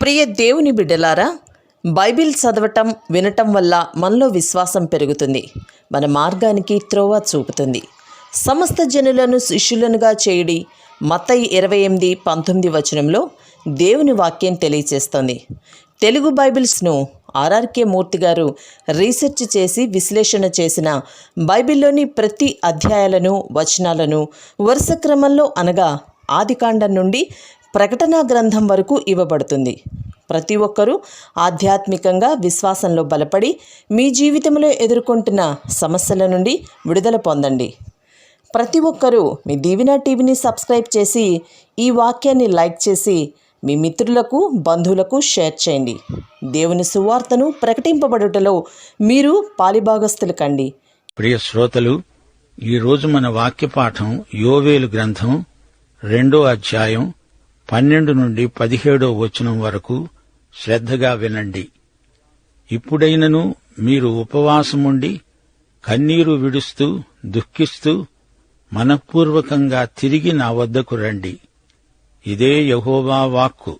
ప్రియ దేవుని బిడ్డలారా, బైబిల్ చదవటం వినటం వల్ల మనలో విశ్వాసం పెరుగుతుంది. మన మార్గానికి త్రోవ చూపుతుంది. సమస్త జనులను శిష్యులనుగా చేయుడి మత్తయి 28:19 వచనంలో దేవుని వాక్యం తెలియచేస్తోంది. తెలుగు బైబిల్స్ను ఆర్ఆర్కే మూర్తి గారు రీసెర్చ్ చేసి విశ్లేషణ చేసిన బైబిల్లోని ప్రతి అధ్యాయాలను వచనాలను వరుస క్రమంలో అనగా ఆదికాండం నుండి ప్రకటనా గ్రంథం వరకు ఇవ్వబడుతుంది. ప్రతి ఒక్కరూ ఆధ్యాత్మికంగా విశ్వాసంలో బలపడి మీ జీవితంలో ఎదుర్కొంటున్న సమస్యల నుండి విడుదల పొందండి. ప్రతి ఒక్కరూ మీ దీవెన టీవీని సబ్స్క్రైబ్ చేసి ఈ వాక్యాన్ని లైక్ చేసి మీ మిత్రులకు బంధువులకు షేర్ చేయండి. దేవుని సువార్తను ప్రకటింపబడుటలో మీరు పాలిభాగస్తులు కండి. ప్రియ శ్రోతలు, ఈరోజు మన వాక్య పాఠం యోవేలు గ్రంథం 2వ అధ్యాయం 12 నుండి 17వ వచనం వరకు శ్రద్ధగా వినండి. ఇప్పుడైనను మీరు ఉపవాసముండి కన్నీరు విడుస్తూ దుఃఖిస్తూ మనఃపూర్వకంగా తిరిగి నా వద్దకు రండి. ఇదే యెహోవా వాక్కు.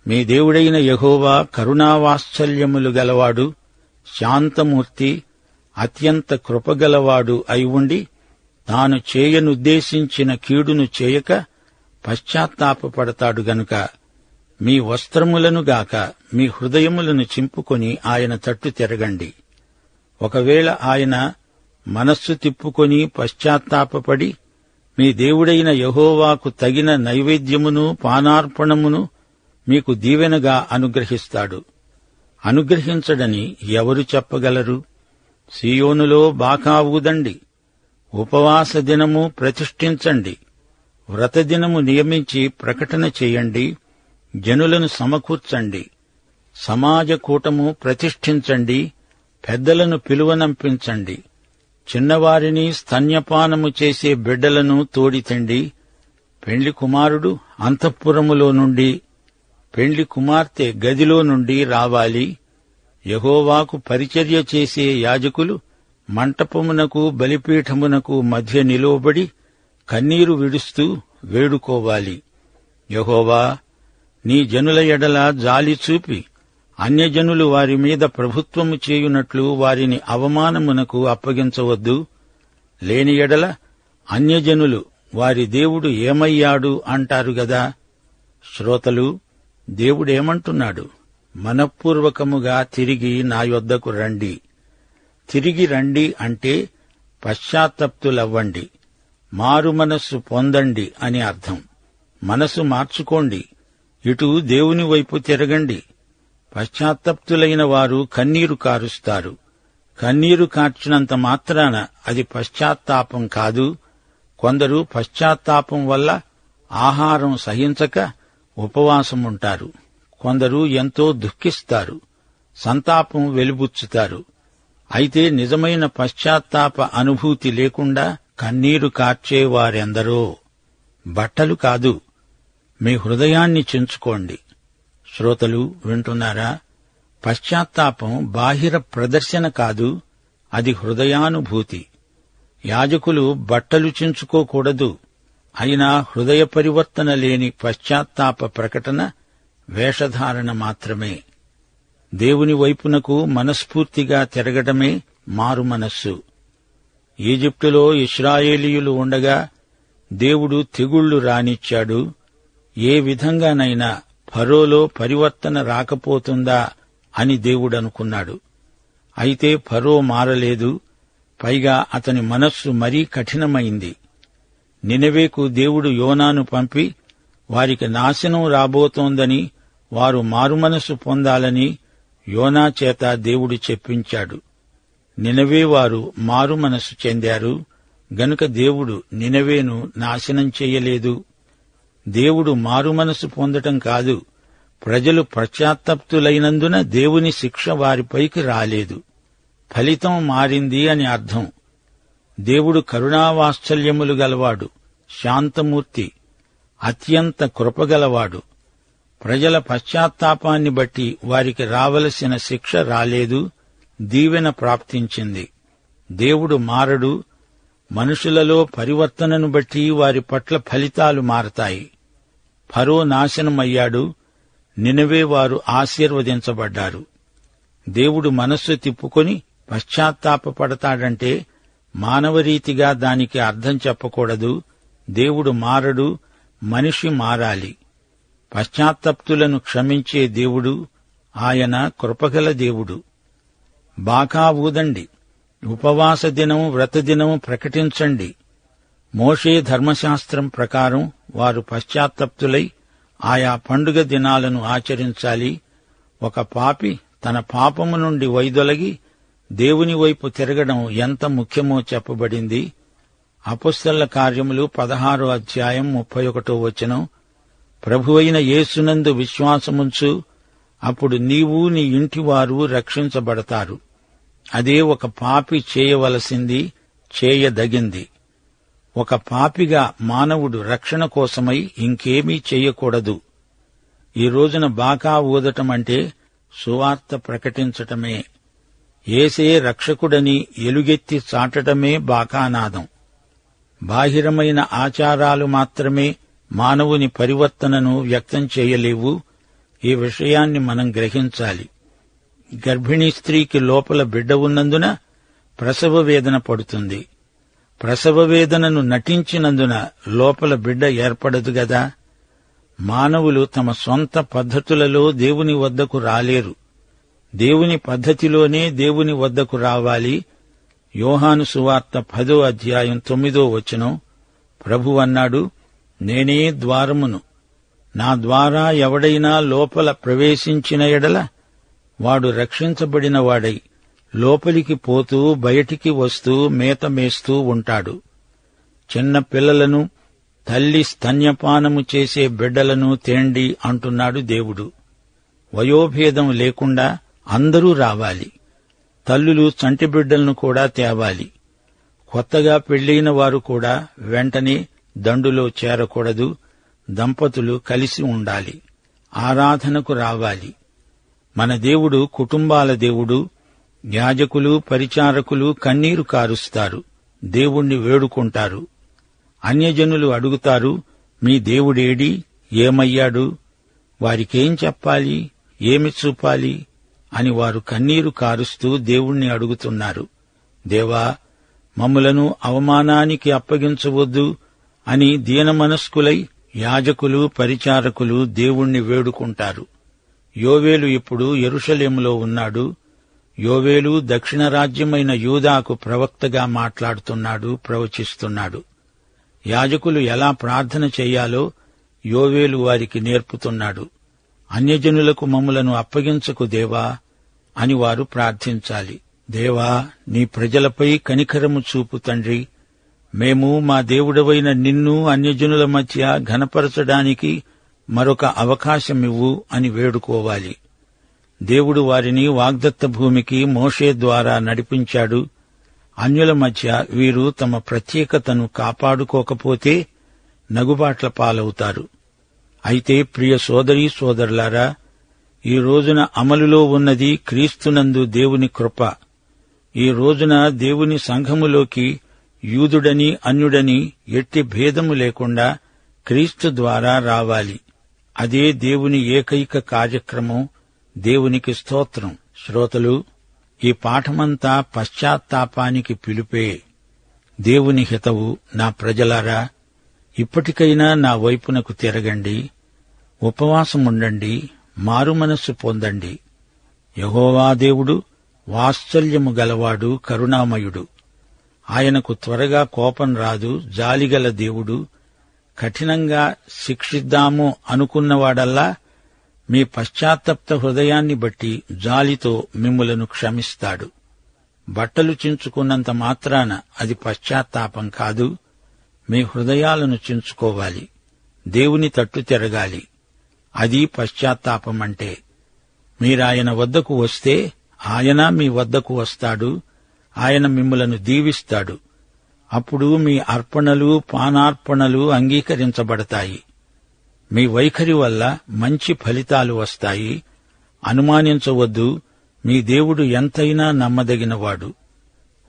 మీ దేవుడైన యెహోవా కరుణావాత్సల్యములు గలవాడు, శాంతమూర్తి, అత్యంత కృపగలవాడు అయి ఉండి తాను చేయనుద్దేశించిన కీడును చేయక పశ్చాత్తాపపడతాడు గనుక మీ వస్త్రములను గాక మీ హృదయములను చింపుకొని ఆయన తట్టు తిరగండి. ఒకవేళ ఆయన మనస్సు తిప్పుకొని పశ్చాత్తాపపడి మీ దేవుడైన యెహోవాకు తగిన నైవేద్యమును పానార్పణమును మీకు దీవెనగా అనుగ్రహిస్తాడు. అనుగ్రహించడని ఎవరు చెప్పగలరు? సీయోనులో బాకా ఊదండి, ఉపవాస దినము ప్రతిష్ఠించండి, వ్రతదినము నియమించి ప్రకటన చేయండి, జనులను సమకూర్చండి, సమాజ కూటము ప్రతిష్ఠించండి, పెద్దలను పిలువనంపించండి, చిన్నవారిని స్తన్యపానము చేసే బిడ్డలను తోడితండి. పెండ్లి కుమారుడు అంతఃపురములో నుండి, పెండ్లి కుమార్తె గదిలో నుండి రావాలి. యెహోవాకు పరిచర్య చేసే యాజకులు మంటపమునకు బలిపీఠమునకు మధ్య నిలువబడి కన్నీరు విడుస్తూ వేడుకోవాలి. యెహోవా, నీ జనుల ఎడల జాలి చూపి అన్యజనులు వారి మీద ప్రభుత్వము చేయునట్లు వారిని అవమానమునకు అప్పగించవద్దు. లేని ఎడల అన్యజనులు వారి దేవుడు ఏమయ్యాడు అంటారు గదా. శ్రోతలు, దేవుడేమంటున్నాడు? మనఃపూర్వకముగా తిరిగి నా యొద్దకు రండి. తిరిగి రండి అంటే పశ్చాత్తప్తులవ్వండి, మారు మనస్సు పొందండి అని అర్థం. మనసు మార్చుకోండి, ఇటు దేవుని వైపు తిరగండి. పశ్చాత్తప్తులైన వారు కన్నీరు కారుస్తారు. కన్నీరు కార్చినంత మాత్రాన అది పశ్చాత్తాపం కాదు. కొందరు పశ్చాత్తాపం వల్ల ఆహారం సహించక ఉపవాసముంటారు. కొందరు ఎంతో దుఃఖిస్తారు, సంతాపం వెలిబుచ్చుతారు. అయితే నిజమైన పశ్చాత్తాప అనుభూతి లేకుండా కన్నీరు కార్చేవారెందరో. బట్టలు కాదు, మీ హృదయాన్ని చించుకోండి. శ్రోతలు వింటున్నారా? పశ్చాత్తాపం బాహిర ప్రదర్శన కాదు, అది హృదయానుభూతి. యాజకులు బట్టలు చించుకోకూడదు. అయినా హృదయ పరివర్తన లేని పశ్చాత్తాప ప్రకటన వేషధారణ మాత్రమే. దేవుని వైపునకు మనస్ఫూర్తిగా తిరగడమే మారు మనస్సు. ఈజిప్టులో ఇశ్రాయేలీయులు ఉండగా దేవుడు తెగుళ్లు రానిచ్చాడు. ఏ విధంగానైనా ఫరోలో పరివర్తన రాకపోతుందా అని దేవుడనుకున్నాడు. అయితే ఫరో మారలేదు. పైగా అతని మనస్సు మరీ కఠినమైంది. నినవేకు దేవుడు యోనాను పంపి వారికి నాశనం రాబోతోందని, వారు మారుమనస్సు పొందాలని యోనా చేత దేవుడు చెప్పించాడు. నినవే వారు మారుమనస్సు చెందారు గనుక దేవుడు నినవేను నాశనం చెయ్యలేదు. దేవుడు మారుమనస్సు పొందటం కాదు, ప్రజలు పశ్చాత్తప్తులైనందున దేవుని శిక్ష వారిపైకి రాలేదు. ఫలితం మారింది అని అర్థం. దేవుడు కరుణావాత్సల్యములు గలవాడు, శాంతమూర్తి, అత్యంత కృపగలవాడు. ప్రజల పశ్చాత్తాపాన్ని బట్టి వారికి రావలసిన శిక్ష రాలేదు, దీవెన ప్రాప్తించింది. దేవుడు మారడు. మనుషులలో పరివర్తనను బట్టి వారి పట్ల ఫలితాలు మారతాయి. ఫరో నాశనమయ్యాడు, నినవే వారు ఆశీర్వదించబడ్డారు. దేవుడు మనస్సు తిప్పుకొని పశ్చాత్తాపపడతాడంటే మానవరీతిగా దానికి అర్థం చెప్పకూడదు. దేవుడు మారడు, మనిషి మారాలి. పశ్చాత్తప్తులను క్షమించే దేవుడు, ఆయన కృపగల దేవుడు. బాకా ఊదండి, ఉపవాస దినం, వ్రతదినం ప్రకటించండి. మోషే ధర్మశాస్త్రం ప్రకారం వారు పశ్చాత్తప్తులై ఆయా పండుగ దినాలను ఆచరించాలి. ఒక పాపి తన పాపము నుండి వైదొలగి దేవుని వైపు తిరగడం ఎంత ముఖ్యమో చెప్పబడింది. అపొస్తలుల కార్యములు 16వ అధ్యాయం 31వ వచనం. ప్రభువైన యేసునందు విశ్వాసముంచు, అప్పుడు నీవు నీ ఇంటివారు రక్షించబడతారు. అదే ఒక పాపి చేయవలసింది, చేయదగింది. ఒక పాపిగా మానవుడు రక్షణ కోసమై ఇంకేమీ చెయ్యకూడదు. ఈ రోజున బాకా ఊదటమంటే సువార్త ప్రకటించటమే. యేసే రక్షకుడని ఎలుగెత్తి చాటటమే బాకానాదం. బాహిరమైన ఆచారాలు మాత్రమే మానవుని పరివర్తనను వ్యక్తం చేయలేవు. ఈ విషయాన్ని మనం గ్రహించాలి. గర్భిణీ స్త్రీకి లోపల బిడ్డ ఉన్నందున ప్రసవ వేదన పడుతుంది. ప్రసవ వేదనను నటించినందున లోపల బిడ్డ ఏర్పడదు గదా. మానవులు తమ సొంత పద్ధతులలో దేవుని వద్దకు రాలేరు. దేవుని పద్ధతిలోనే దేవుని వద్దకు రావాలి. యోహాను సువార్త 10వ అధ్యాయం 9వ వచనం. ప్రభు అన్నాడు, నేనే ద్వారమును. నా ద్వారా ఎవడైనా లోపల ప్రవేశించిన ఎడల వాడు రక్షించబడిన వాడై లోపలికి పోతూ బయటికి వస్తూ మేత మేస్తూ ఉంటాడు. చిన్న పిల్లలను, తల్లి స్తన్యపానము చేసే బిడ్డలను తేండి అంటున్నాడు దేవుడు. వయోభేదం లేకుండా అందరూ రావాలి. తల్లులు చంటి బిడ్డలను కూడా తేవాలి. కొత్తగా పెళ్లైన వారు కూడా వెంటనే దండులో చేరకూడదు. దంపతులు కలిసి ఉండాలి. ఆరాధనకు రావాలి. మన దేవుడు కుటుంబాల దేవుడు. యాజకులు, పరిచారకులు కన్నీరు కారుస్తారు, దేవుణ్ణి వేడుకుంటారు. అన్యజనులు అడుగుతారు, మీ దేవుడేడి, ఏమయ్యాడు, వారికేం చెప్పాలి, ఏమి చూపాలి అని వారు కన్నీరు కారుస్తూ దేవుణ్ణి అడుగుతున్నారు. దేవా, మమ్ములను అవమానానికి అప్పగించవద్దు అని దీనమనస్కులై యాజకులు, పరిచారకులు దేవుణ్ణి వేడుకుంటారు. యోవేలు ఇప్పుడు యెరూషలేములో ఉన్నాడు. యోవేలు దక్షిణ రాజ్యమైన యూదాకు ప్రవక్తగా మాట్లాడుతున్నాడు, ప్రవచిస్తున్నాడు. యాజకులు ఎలా ప్రార్థన చెయ్యాలో యోవేలు వారికి నేర్పుతున్నాడు. అన్యజనులకు మమ్ములను అప్పగించకు దేవా అని వారు ప్రార్థించాలి. దేవా, నీ ప్రజలపై కనికరము చూపు తండ్రి. మేము మా దేవుడవైన నిన్ను అన్యజనుల మధ్య ఘనపరచడానికి మరొక అవకాశమివ్వు అని వేడుకోవాలి. దేవుడు వారిని వాగ్దత్త భూమికి మోషే ద్వారా నడిపించాడు. అన్యుల మధ్య వీరు తమ ప్రత్యేకతను కాపాడుకోకపోతే నగుబాట్ల పాలవుతారు. అయితే ప్రియ సోదరీ సోదరులారా, ఈ రోజున అమలులో ఉన్నది క్రీస్తునందు దేవుని కృప. ఈ రోజున దేవుని సంఘములోకి యూదుడని అన్యుడని ఎట్టి భేదము లేకుండా క్రీస్తు ద్వారా రావాలి. అదే దేవుని ఏకైక కార్యక్రమం. దేవునికి స్తోత్రం. శ్రోతలు, ఈ పాఠమంతా పశ్చాత్తాపానికి పిలుపే. దేవుని హితవు. నా ప్రజలారా, ఇప్పటికైనా నా వైపునకు తిరగండి, ఉపవాసముండండి, మారుమనస్సు పొందండి. యెహోవా దేవుడు వాత్సల్యము గలవాడు, కరుణామయుడు. ఆయనకు త్వరగా కోపం రాదు, జాలిగల దేవుడు. కఠినంగా శిక్షిద్దాము అనుకున్నవాడల్లా మీ పశ్చాత్తప్త హృదయాన్ని బట్టి జాలితో మిమ్ములను క్షమిస్తాడు. బట్టలు చించుకున్నంత మాత్రాన అది పశ్చాత్తాపం కాదు. మీ హృదయాలను చించుకోవాలి, దేవుని తట్టు తిరగాలి. అది పశ్చాత్తాపమంటే. మీరాయన వద్దకు వస్తే ఆయన మీ వద్దకు వస్తాడు. ఆయన మిమ్ములను దీవిస్తాడు. అప్పుడు మీ అర్పణలు, పానార్పణలు అంగీకరించబడతాయి. మీ వైఖరి వల్ల మంచి ఫలితాలు వస్తాయి. అనుమానించవద్దు, మీ దేవుడు ఎంతైనా నమ్మదగినవాడు.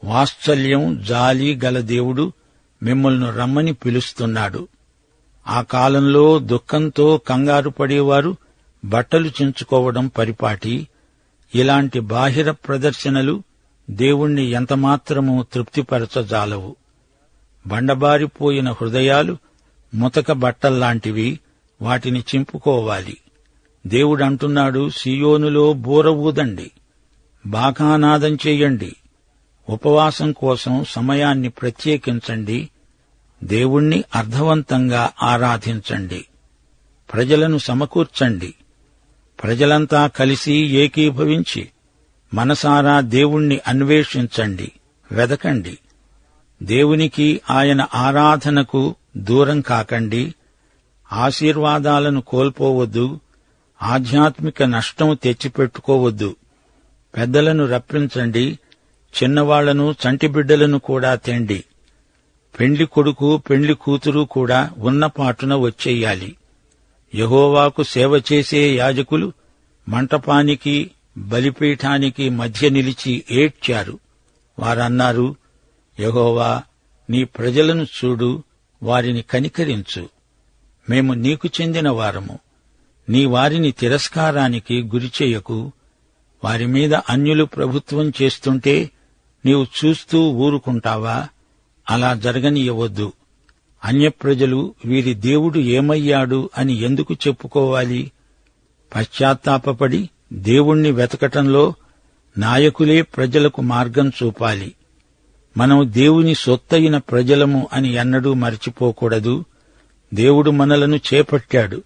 వాత్సల్యం, జాలి గల దేవుడు మిమ్మల్ని రమ్మని పిలుస్తున్నాడు. ఆ కాలంలో దుఃఖంతో కంగారు పడేవారు బట్టలు చించుకోవడం పరిపాటి. ఇలాంటి బాహిర ప్రదర్శనలు దేవుణ్ణి ఎంతమాత్రమూ తృప్తిపరచజాలవు. బండబారిపోయిన హృదయాలు ముతక బట్టల్లాంటివి, వాటిని చింపుకోవాలి. దేవుడంటున్నాడు, సీయోనులో బూర ఊదండి, బాకానాదం చెయ్యండి, ఉపవాసం కోసం సమయాన్ని ప్రత్యేకించండి, దేవుణ్ణి అర్థవంతంగా ఆరాధించండి, ప్రజలను సమకూర్చండి. ప్రజలంతా కలిసి ఏకీభవించి మనసారా దేవుణ్ణి అన్వేషించండి, వెదకండి. దేవునికి, ఆయన ఆరాధనకు దూరం కాకండి. ఆశీర్వాదాలను కోల్పోవద్దు, ఆధ్యాత్మిక నష్టం తెచ్చిపెట్టుకోవద్దు. పెద్దలను రప్పించండి, చిన్నవాళ్లను, చంటిబిడ్డలను కూడా తేండి. పెండ్లి కొడుకు, పెండ్లి కూతురు కూడా ఉన్నపాటున వచ్చేయాలి. యెహోవాకు సేవ చేసే యాజకులు మంటపానికి, బలిపీఠానికి మధ్య నిలిచి ఏడ్చారు. వారన్నారు, యెహోవా, నీ ప్రజలను చూడు, వారిని కనికరించు. మేము నీకు చెందిన వారము, నీ వారిని తిరస్కారానికి గురిచేయకు. వారి మీద అన్యులు ప్రభుత్వం చేస్తుంటే నీవు చూస్తూ ఊరుకుంటావా? అలా జరగనీయవద్దు. అన్యప్రజలు వీరి దేవుడు ఏమయ్యాడు అని ఎందుకు చెప్పుకోవాలి? పశ్చాత్తాపపడి దేవుణ్ణి వెతకటంలో నాయకులే ప్రజలకు మార్గం చూపాలి. మనం దేవుని సొత్తయిన ప్రజలము అని ఎన్నడూ మరచిపోకూడదు. దేవుడు మనలను చేపట్టాడు.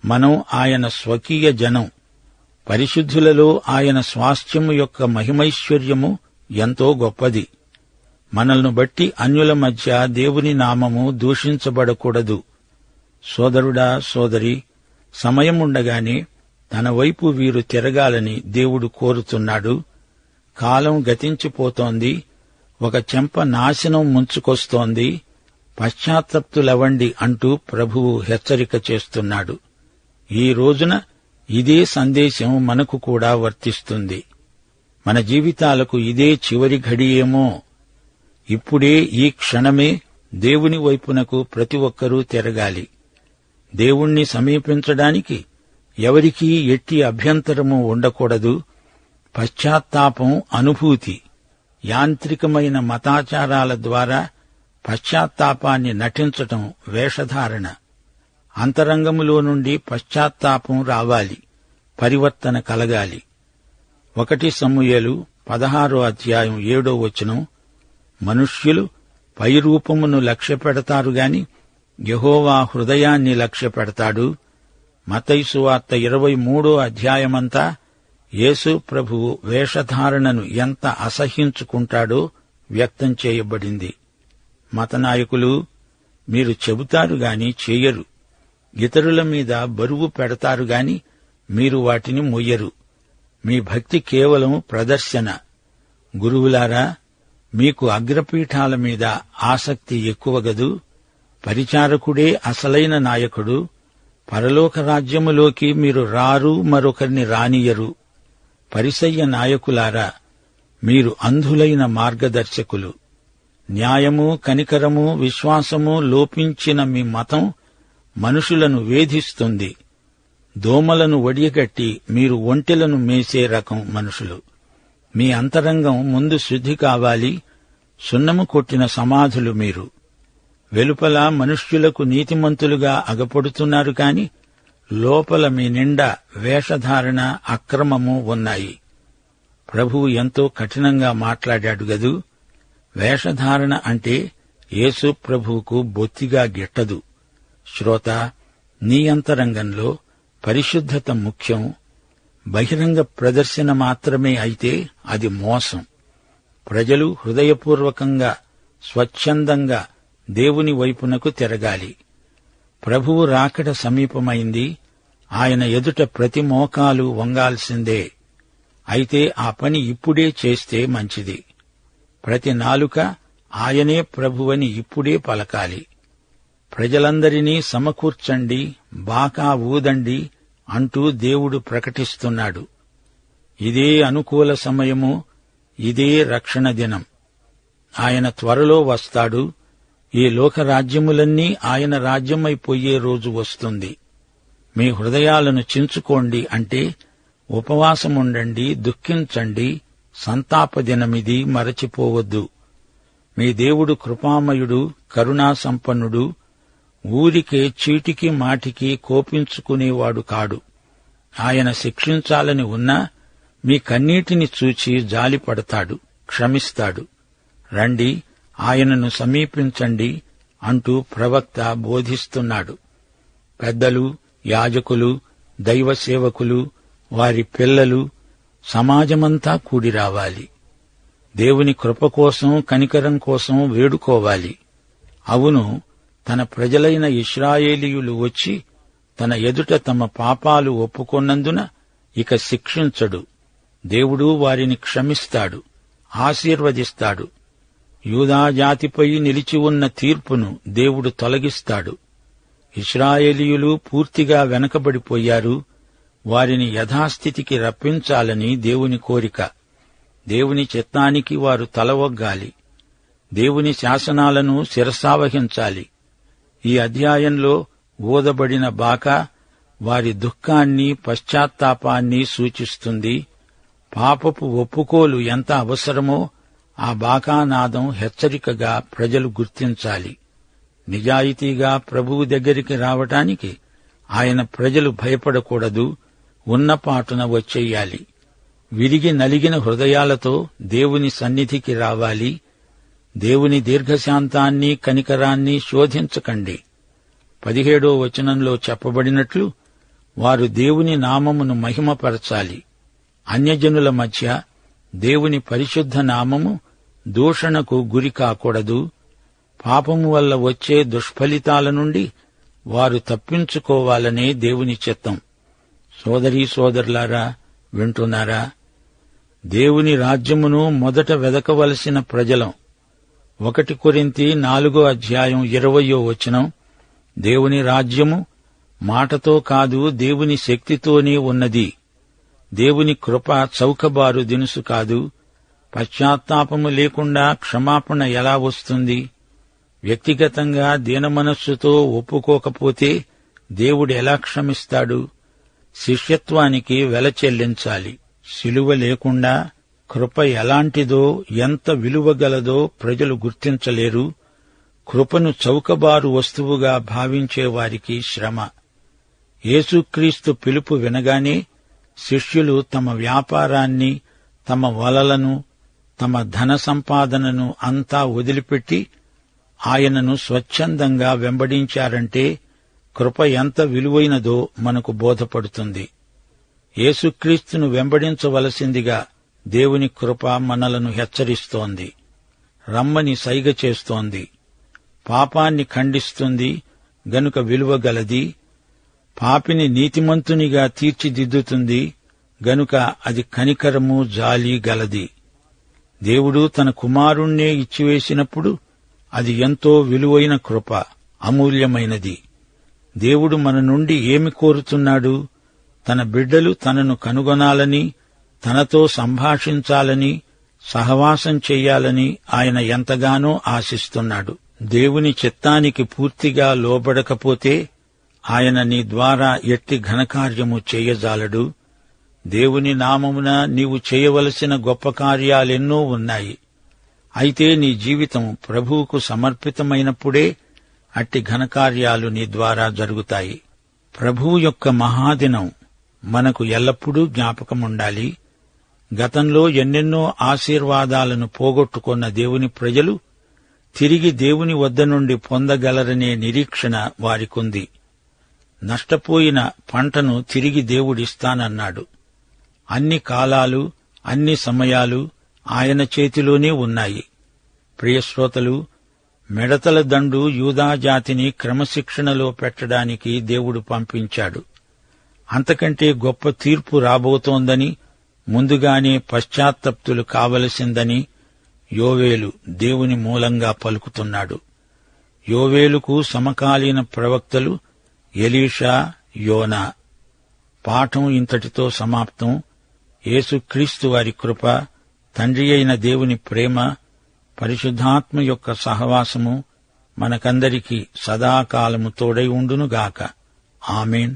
మనం ఆయన స్వకీయ జనం. పరిశుద్ధులలో ఆయన స్వాస్థ్యము యొక్క మహిమైశ్వర్యము ఎంతో గొప్పది. మనల్ని బట్టి అన్యుల మధ్య దేవుని నామము దూషించబడకూడదు. సోదరుడా, సోదరి, సమయముండగానే తన వైపు వీరు తిరగాలని దేవుడు కోరుతున్నాడు. కాలం గతించిపోతోంది. ఒక చెంప నాశనం ముంచుకొస్తోంది. పశ్చాత్తప్తులవండి అంటూ ప్రభువు హెచ్చరిక చేస్తున్నాడు. ఈ రోజున ఇదే సందేశం మనకు కూడా వర్తిస్తుంది. మన జీవితాలకు ఇదే చివరి ఘడియేమో. ఇప్పుడే, ఈ క్షణమే దేవుని వైపునకు ప్రతి ఒక్కరూ తిరగాలి. దేవుణ్ణి సమీపించడానికి ఎవరికీ ఎట్టి అభ్యంతరము ఉండకూడదు. పశ్చాత్తాపం అనుభూతి. యాంత్రికమైన మతాచారాల ద్వారా పశ్చాత్తాపాన్ని నటించటం వేషధారణ. అంతరంగములో నుండి పశ్చాత్తాపం రావాలి, పరివర్తన కలగాలి. 1 సమూయేలు 16:7 మనుష్యులు పైరూపమును లక్ష్యపెడతారు గాని యెహోవా హృదయాన్ని లక్ష్యపెడతాడు. మత్తయి సువార్త 23 యేసు ప్రభువు వేషధారణను ఎంత అసహ్యించుకుంటాడో వ్యక్తం చేయబడింది. మతనాయకులు, మీరు చెబుతారు గాని చేయరు. ఇతరుల మీద బరువు పెడతారు గాని మీరు వాటిని మొయ్యరు. మీ భక్తి కేవలం ప్రదర్శన. గురువులారా, మీకు అగ్రపీఠాల మీద ఆసక్తి ఎక్కువగదు. పరిచారకుడే అసలైన నాయకుడు. పరలోక రాజ్యములోకి మీరు రారు, మరొకరిని రానియరు. పరిసయ్య నాయకులారా, మీరు అంధులైన మార్గదర్శకులు. న్యాయము, కనికరము, విశ్వాసము లోపించిన మీ మతం మనుషులను వేధిస్తుంది. దోమలను వడియగట్టి మీరు ఒంటెలను మేసే రకం మనుషులు. మీ అంతరంగం ముందు శుద్ధి కావాలి. సున్నము కొట్టిన సమాధులు మీరు. వెలుపల మనుష్యులకు నీతిమంతులుగా అగపడుతున్నారు కాని లోపల మీ నిండా వేషధారణ, అక్రమము ఉన్నాయి. ప్రభువు ఎంతో కఠినంగా మాట్లాడాడు గదూ. వేషధారణ అంటే యేసు ప్రభువుకు బొత్తిగా గిట్టదు. శ్రోత, నీ అంతరంగంలో పరిశుద్ధత ముఖ్యం. బహిరంగ ప్రదర్శన మాత్రమే అయితే అది మోసం. ప్రజలు హృదయపూర్వకంగా, స్వచ్ఛందంగా దేవుని వైపునకు తిరగాలి. ప్రభువు రాకడ సమీపమైంది. ఆయన ఎదుట ప్రతి మోకాలు వంగాల్సిందే. అయితే ఆ పని ఇప్పుడే చేస్తే మంచిది. ప్రతి నాలుక ఆయనే ప్రభువని ఇప్పుడే పలకాలి. ప్రజలందరినీ సమకూర్చండి, బాకా ఊదండి అంటూ దేవుడు ప్రకటిస్తున్నాడు. ఇదే అనుకూల సమయము, ఇదే రక్షణ దినం. ఆయన త్వరలో వస్తాడు. ఈ లోకరాజ్యములన్నీ ఆయన రాజ్యమైపోయే రోజు వస్తుంది. మీ హృదయాలను చించుకోండి అంటే ఉపవాసముండండి, దుఃఖించండి, సంతాప దినమిది, మరచిపోవద్దు. మీ దేవుడు కృపామయుడు, కరుణాసంపన్నుడు, ఊరికే చీటికి మాటికి కోపించుకునేవాడు కాడు. ఆయన శిక్షించాలని ఉన్నా మీ కన్నీటిని చూచి జాలిపడతాడు, క్షమిస్తాడు. రండి, ఆయనను సమీపించండి అంటూ ప్రవక్త బోధిస్తున్నాడు. పెద్దలు, యాజకులు, దైవ సేవకులు, వారి పిల్లలు, సమాజమంతా కూడి రావాలి. దేవుని కృప కోసం, కనికరం కోసం వేడుకోవాలి. అవును, తన ప్రజలైన ఇశ్రాయేలీయులు వచ్చి తన ఎదుట తమ పాపాలు ఒప్పుకొన్నందున ఇక శిక్షించడు. దేవుడు వారిని క్షమిస్తాడు, ఆశీర్వదిస్తాడు. యూదాజాతిపై నిలిచి ఉన్న తీర్పును దేవుడు తొలగిస్తాడు. ఇశ్రాయేలీయులు పూర్తిగా వెనకబడిపోయారు. వారిని యథాస్థితికి రప్పించాలని దేవుని కోరిక. దేవుని చిత్తానికి వారు తలవొగ్గాలి. దేవుని శాసనాలను శిరసావహించాలి. ఈ అధ్యాయంలో ఊదబడిన బాకా వారి దుఃఖాన్ని, పశ్చాత్తాపాన్ని సూచిస్తుంది. పాపపు ఒప్పుకోలు ఎంత అవసరమో ఆ బాకానాదం హెచ్చరికగా ప్రజలు గుర్తించాలి. నిజాయితీగా ప్రభువు దగ్గరికి రావటానికి ఆయన ప్రజలు భయపడకూడదు, ఉన్నపాటున వచ్చేయాలి. విరిగి నలిగిన హృదయాలతో దేవుని సన్నిధికి రావాలి. దేవుని దీర్ఘశాంతాన్ని, కనికరాన్ని శోధించకండి. 17వ వచనంలో చెప్పబడినట్లు వారు దేవుని నామమును మహిమపరచాలి. అన్యజనుల మధ్య దేవుని పరిశుద్ధ నామము దూషణకు గురి కాకూడదు. పాపము వల్ల వచ్చే దుష్ఫలితాల నుండి వారు తప్పించుకోవాలనే దేవుని చిత్తం. సోదరీ సోదరులారా, వింటున్నారా? దేవుని రాజ్యమును మొదట వెదకవలసిన ప్రజలం. 1 కొరింథీ 4వ అధ్యాయం 20వ వచనం, దేవుని రాజ్యము మాటతో కాదు, దేవుని శక్తితోనే ఉన్నది. దేవుని కృప చౌకబారు దినుసు కాదు. పశ్చాత్తాపము లేకుండా క్షమాపణ ఎలా వస్తుంది? వ్యక్తిగతంగా దీనమనస్సుతో ఒప్పుకోకపోతే దేవుడు ఎలా క్షమిస్తాడు? శిష్యత్వానికి వెల చెల్లించాలి. శిలువ లేకుండా కృప ఎలాంటిదో, ఎంత విలువగలదో ప్రజలు గుర్తించలేరు. కృపను చౌకబారు వస్తువుగా భావించేవారికి శ్రమ. యేసుక్రీస్తు పిలుపు వినగానే శిష్యులు తమ వ్యాపారాన్ని, తమ వలలను, తమ ధన సంపాదనను అంతా వదిలిపెట్టి ఆయనను స్వచ్ఛందంగా వెంబడించారంటే కృప ఎంత విలువైనదో మనకు బోధపడుతుంది. యేసుక్రీస్తును వెంబడించవలసిందిగా దేవుని కృప మనలను హెచ్చరిస్తోంది. రమ్మని సైగ చేస్తోంది. పాపాన్ని ఖండిస్తుంది గనుక విలువగలది. పాపిని నీతిమంతునిగా తీర్చిదిద్దుతుంది గనుక అది కనికరము, జాలి గలది. దేవుడు తన కుమారుణ్ణే ఇచ్చివేసినప్పుడు అది ఎంతో విలువైన కృప, అమూల్యమైనది. దేవుడు మన నుండి ఏమి కోరుతున్నాడు? తన బిడ్డలు తనను కనుగొనాలని, తనతో సంభాషించాలని, సహవాసం చెయ్యాలని ఆయన ఎంతగానో ఆశిస్తున్నాడు. దేవుని చిత్తానికి పూర్తిగా లోబడకపోతే ఆయన నీ ద్వారా ఎట్టి ఘనకార్యము చేయజాలడు. దేవుని నామమున నీవు చేయవలసిన గొప్ప కార్యాలెన్నో ఉన్నాయి. అయితే నీ జీవితం ప్రభువుకు సమర్పితమైనప్పుడే అట్టి ఘనకార్యాలు నీ ద్వారా జరుగుతాయి. ప్రభువు యొక్క మహాదినం మనకు ఎల్లప్పుడూ జ్ఞాపకముండాలి. గతంలో ఎన్నెన్నో ఆశీర్వాదాలను పోగొట్టుకున్న దేవుని ప్రజలు తిరిగి దేవుని వద్ద నుండి పొందగలరనే నిరీక్షణ వారికుంది. నష్టపోయిన పంటను తిరిగి దేవుడిస్తానన్నాడు. అన్ని కాలాలు, అన్ని సమయాలు ఆయన చేతిలోనే ఉన్నాయి. ప్రియశ్రోతలు, మిడతల దండు యూదాజాతిని క్రమశిక్షణలో పెట్టడానికి దేవుడు పంపించాడు. అంతకంటే గొప్ప తీర్పు రాబోతోందని, ముందుగానే పశ్చాత్తప్తులు కావలసిందని యోవేలు దేవుని మూలంగా పలుకుతున్నాడు. యోవేలుకు సమకాలీన ప్రవక్తలు ఎలీషా, యోనా. పాఠం ఇంతటితో సమాప్తం. యేసుక్రీస్తు వారి కృప, తండ్రి అయిన దేవుని ప్రేమ, పరిశుద్ధాత్మ యొక్క సహవాసము మనకందరికీ సదాకాలము తోడై ఉండునుగాక. ఆమేన్.